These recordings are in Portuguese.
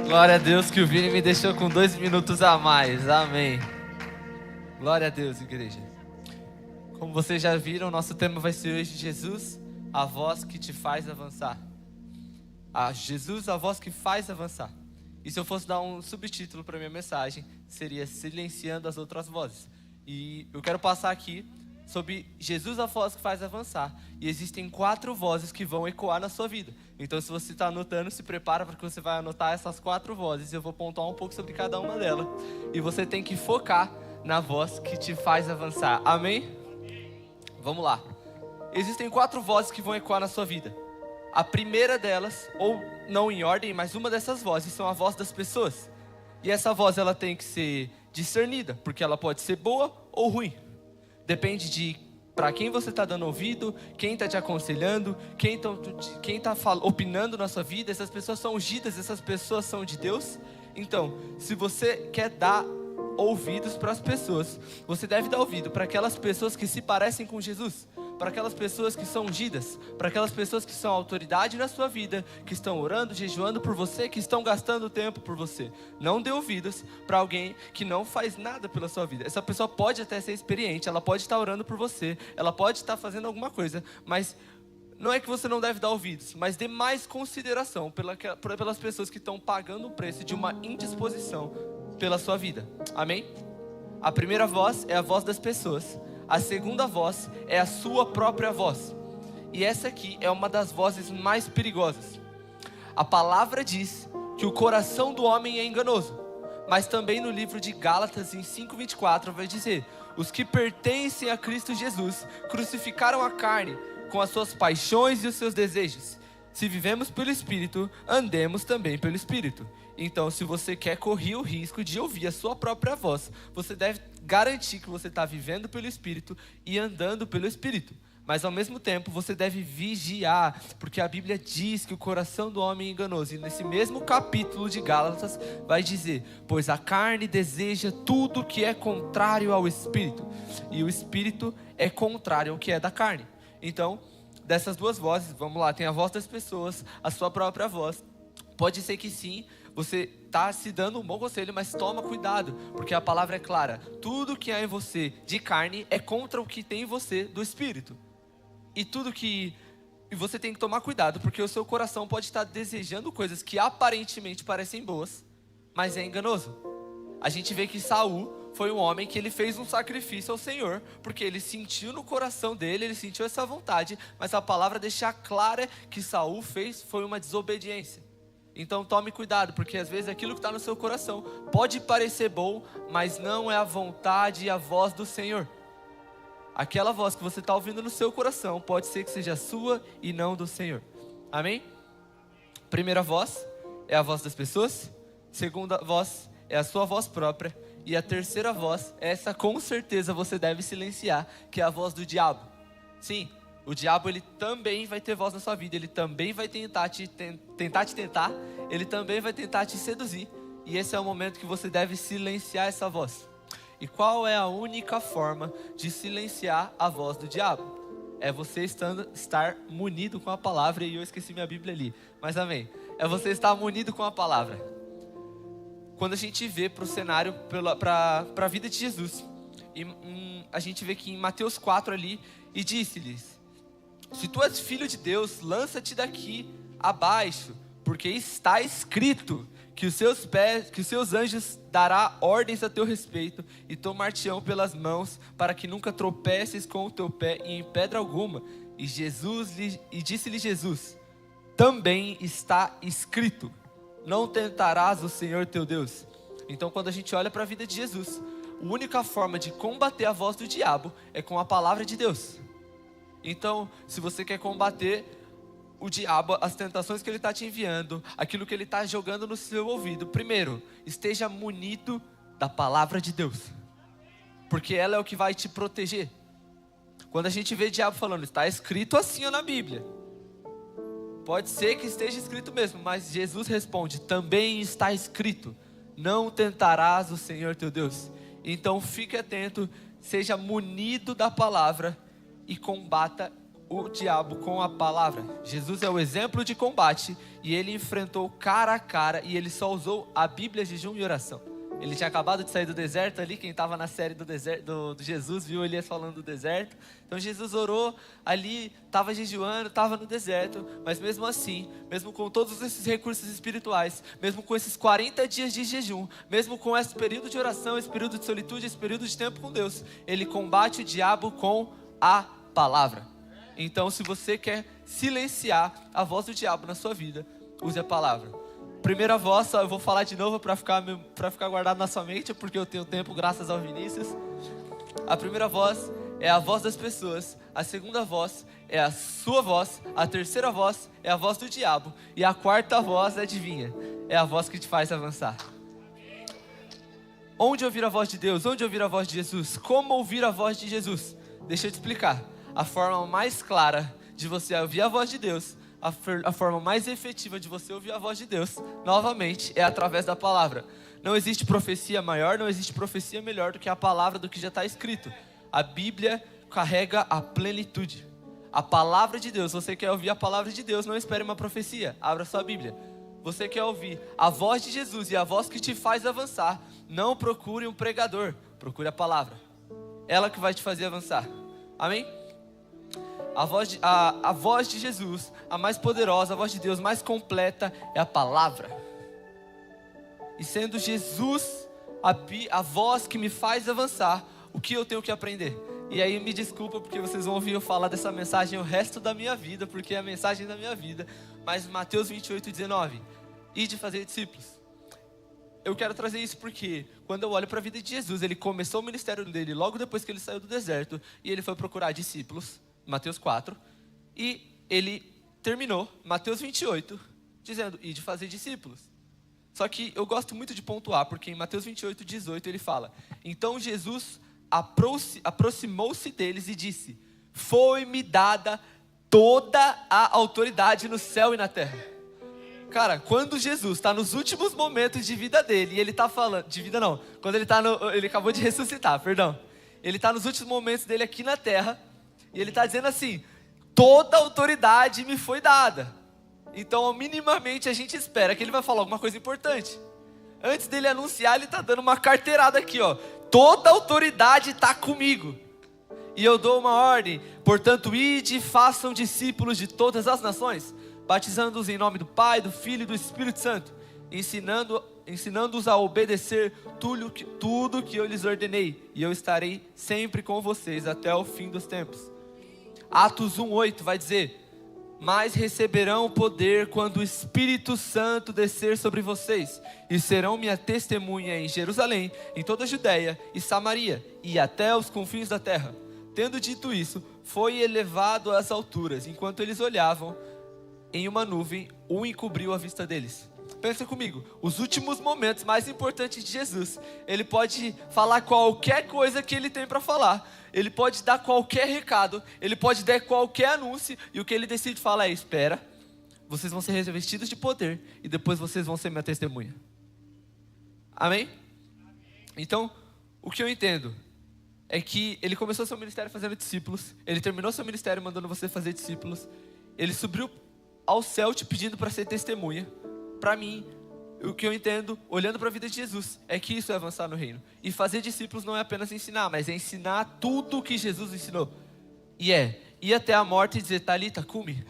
Glória a Deus que o Vini me deixou com 2 minutos a mais. Amém. Glória a Deus, igreja. Como vocês já viram, nosso tema vai ser hoje Jesus, a voz que te faz avançar. Jesus, a voz que faz avançar. E se eu fosse dar um subtítulo para minha mensagem, seria Silenciando as Outras Vozes. E eu quero passar aqui sobre Jesus, a voz que faz avançar. E existem 4 vozes que vão ecoar na sua vida. Então, se você está anotando, se prepara porque você vai anotar essas 4 vozes. Eu vou pontuar um pouco sobre cada uma delas. E você tem que focar na voz que te faz avançar. Amém? Vamos lá. Existem 4 vozes que vão ecoar na sua vida. A primeira delas, ou não em ordem, mas uma dessas vozes são a voz das pessoas. E essa voz ela tem que ser discernida, porque ela pode ser boa ou ruim. Depende de para quem você está dando ouvido, quem está te aconselhando, quem está opinando na sua vida. Essas pessoas são ungidas, essas pessoas são de Deus. Então, se você quer dar ouvidos para as pessoas, você deve dar ouvido para aquelas pessoas que se parecem com Jesus, para aquelas pessoas que são ungidas, para aquelas pessoas que são autoridade na sua vida, que estão orando, jejuando por você, que estão gastando tempo por você. Não dê ouvidos para alguém que não faz nada pela sua vida. Essa pessoa pode até ser experiente, ela pode estar orando por você, ela pode estar fazendo alguma coisa, mas não é que você não deve dar ouvidos, mas dê mais consideração pelas pessoas que estão pagando o preço de uma indisposição pela sua vida. Amém? A primeira voz é a voz das pessoas. A segunda voz é a sua própria voz. E essa aqui é uma das vozes mais perigosas. A palavra diz que o coração do homem é enganoso. Mas também no livro de Gálatas, em 5:24, vai dizer: os que pertencem a Cristo Jesus crucificaram a carne com as suas paixões e os seus desejos. Se vivemos pelo Espírito, andemos também pelo Espírito. Então, se você quer correr o risco de ouvir a sua própria voz, você deve garantir que você está vivendo pelo Espírito e andando pelo Espírito. Mas ao mesmo tempo, você deve vigiar, porque a Bíblia diz que o coração do homem é enganoso. E nesse mesmo capítulo de Gálatas vai dizer: pois a carne deseja tudo que é contrário ao Espírito, e o Espírito é contrário ao que é da carne. Então, dessas 2 vozes, vamos lá, tem a voz das pessoas, a sua própria voz. Pode ser que sim, você está se dando um bom conselho, mas toma cuidado, porque a palavra é clara: tudo que há em você de carne é contra o que tem em você do Espírito. E você tem que tomar cuidado, porque o seu coração pode estar desejando coisas que aparentemente parecem boas, mas é enganoso. A gente vê que Saul foi um homem que ele fez um sacrifício ao Senhor, porque ele sentiu no coração dele, ele sentiu essa vontade, mas a palavra deixa clara que Saul fez foi uma desobediência. Então tome cuidado, porque às vezes aquilo que está no seu coração pode parecer bom, mas não é a vontade e a voz do Senhor. Aquela voz que você está ouvindo no seu coração pode ser que seja sua e não do Senhor. Amém? Primeira voz é a voz das pessoas. Segunda voz é a sua voz própria. E a terceira voz, essa com certeza você deve silenciar, que é a voz do diabo. Sim, o diabo ele também vai ter voz na sua vida. Ele também vai tentar te tentar. Ele também vai tentar te seduzir. E esse é o momento que você deve silenciar essa voz. E qual é a única forma de silenciar a voz do diabo? É você estar munido com a palavra. E eu esqueci minha Bíblia ali, mas amém. É você estar munido com a palavra. Quando a gente vê para o cenário, para a vida de Jesus, a gente vê que em Mateus 4 ali, e disse-lhes: se tu és filho de Deus, lança-te daqui abaixo, porque está escrito que os seus anjos dará ordens a teu respeito, e tomar-te-ão pelas mãos, para que nunca tropeces com o teu pé em pedra alguma. E disse-lhe Jesus: também está escrito: não tentarás o Senhor teu Deus. Então, quando a gente olha para a vida de Jesus, a única forma de combater a voz do diabo é com a palavra de Deus. Então, se você quer combater o diabo, as tentações que ele está te enviando, aquilo que ele está jogando no seu ouvido, primeiro, esteja munido da palavra de Deus, porque ela é o que vai te proteger. Quando a gente vê o diabo falando: está escrito assim na Bíblia, pode ser que esteja escrito mesmo, mas Jesus responde: também está escrito: não tentarás o Senhor teu Deus. Então fique atento, seja munido da palavra e combata o diabo com a palavra. Jesus é o exemplo de combate e ele enfrentou cara a cara e ele só usou a Bíblia, jejum e oração. Ele tinha acabado de sair do deserto ali, quem estava na série do deserto do Jesus viu Elias falando do deserto. Então Jesus orou ali, estava jejuando, estava no deserto, mas mesmo assim, mesmo com todos esses recursos espirituais, mesmo com esses 40 dias de jejum, mesmo com esse período de oração, esse período de solitude, esse período de tempo com Deus, ele combate o diabo com a palavra. Então, se você quer silenciar a voz do diabo na sua vida, use a palavra. Primeira voz, eu vou falar de novo para ficar guardado na sua mente, porque eu tenho tempo graças ao Vinícius. A primeira voz é a voz das pessoas, a segunda voz é a sua voz, a terceira voz é a voz do diabo e a quarta voz, adivinha, é a voz que te faz avançar. Onde ouvir a voz de Deus? Onde ouvir a voz de Jesus? Como ouvir a voz de Jesus? Deixa eu te explicar. A forma mais clara de você ouvir a voz de Deus, a forma mais efetiva de você ouvir a voz de Deus, novamente, é através da palavra. Não existe profecia maior, não existe profecia melhor do que a palavra, do que já está escrito. A Bíblia carrega a plenitude. A palavra de Deus, você quer ouvir a palavra de Deus, não espere uma profecia, abra sua Bíblia. Você quer ouvir a voz de Jesus e a voz que te faz avançar, não procure um pregador, procure a palavra. Ela que vai te fazer avançar. Amém? A voz de Jesus, a mais poderosa, a voz de Deus mais completa é a palavra. E sendo Jesus a voz que me faz avançar, o que eu tenho que aprender? E aí me desculpa porque vocês vão ouvir eu falar dessa mensagem o resto da minha vida, porque é a mensagem da minha vida. Mas Mateus 28:19, ide fazer discípulos. Eu quero trazer isso porque quando eu olho para a vida de Jesus, ele começou o ministério dele logo depois que ele saiu do deserto e ele foi procurar discípulos. Mateus 4, e ele terminou, Mateus 28, dizendo, ide fazer discípulos. Só que eu gosto muito de pontuar, porque em Mateus 28:18 ele fala, então Jesus aproximou-se deles e disse, foi-me dada toda a autoridade no céu e na terra. Cara, quando Jesus está nos últimos momentos de vida dele, e ele está falando, de vida não, quando ele acabou de ressuscitar, perdão. Ele está nos últimos momentos dele aqui na terra, e ele está dizendo assim, toda autoridade me foi dada. Então, minimamente, a gente espera que ele vai falar alguma coisa importante. Antes dele anunciar, ele está dando uma carteirada aqui, ó. Toda autoridade está comigo. E eu dou uma ordem, portanto, ide e façam discípulos de todas as nações, batizando-os em nome do Pai, do Filho e do Espírito Santo, ensinando-os a obedecer tudo que eu lhes ordenei, e eu estarei sempre com vocês até o fim dos tempos. Atos 1:8 vai dizer, mas receberão poder quando o Espírito Santo descer sobre vocês, e serão minha testemunha em Jerusalém, em toda a Judeia e Samaria, e até os confins da terra. Tendo dito isso, foi elevado às alturas, enquanto eles olhavam, em uma nuvem, o encobriu a vista deles. Pensa comigo, os últimos momentos mais importantes de Jesus, ele pode falar qualquer coisa que ele tem para falar, ele pode dar qualquer recado, ele pode dar qualquer anúncio, e o que ele decide falar é, espera, vocês vão ser revestidos de poder, e depois vocês vão ser minha testemunha. Amém? Então, o que eu entendo é que ele começou seu ministério fazendo discípulos, ele terminou seu ministério mandando você fazer discípulos, ele subiu ao céu te pedindo para ser testemunha. Para mim, o que eu entendo, olhando para a vida de Jesus, é que isso é avançar no reino. E fazer discípulos não é apenas ensinar, mas é ensinar tudo o que Jesus ensinou. E é ir até a morte e dizer, Talita, cumi.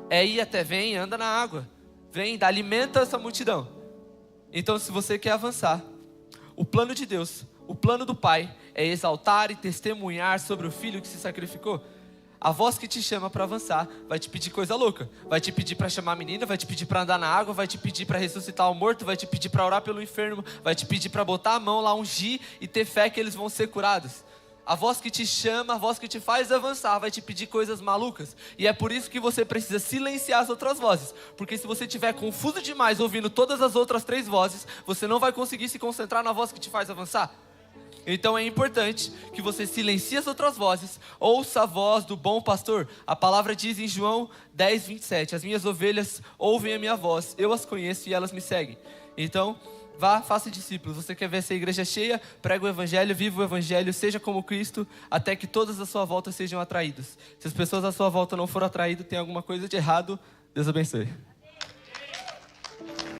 É ir até, vem, anda na água. Vem, alimenta essa multidão. Então, se você quer avançar, o plano de Deus, o plano do Pai, é exaltar e testemunhar sobre o Filho que se sacrificou. A voz que te chama para avançar vai te pedir coisa louca. Vai te pedir para chamar a menina, vai te pedir para andar na água, vai te pedir para ressuscitar o morto, vai te pedir para orar pelo enfermo, vai te pedir para botar a mão lá, ungir e ter fé que eles vão ser curados. A voz que te chama, a voz que te faz avançar vai te pedir coisas malucas. E é por isso que você precisa silenciar as outras vozes. Porque se você estiver confuso demais ouvindo todas as outras 3 vozes, você não vai conseguir se concentrar na voz que te faz avançar. Então é importante que você silencie as outras vozes, ouça a voz do bom pastor. A palavra diz em João 10:27, as minhas ovelhas ouvem a minha voz, eu as conheço e elas me seguem. Então, Vá, faça discípulos. Você quer ver essa igreja cheia? Prega o evangelho, viva o evangelho, seja como Cristo, até que todos à sua volta sejam atraídos. Se as pessoas à sua volta não forem atraídas, tem alguma coisa de errado. Deus abençoe.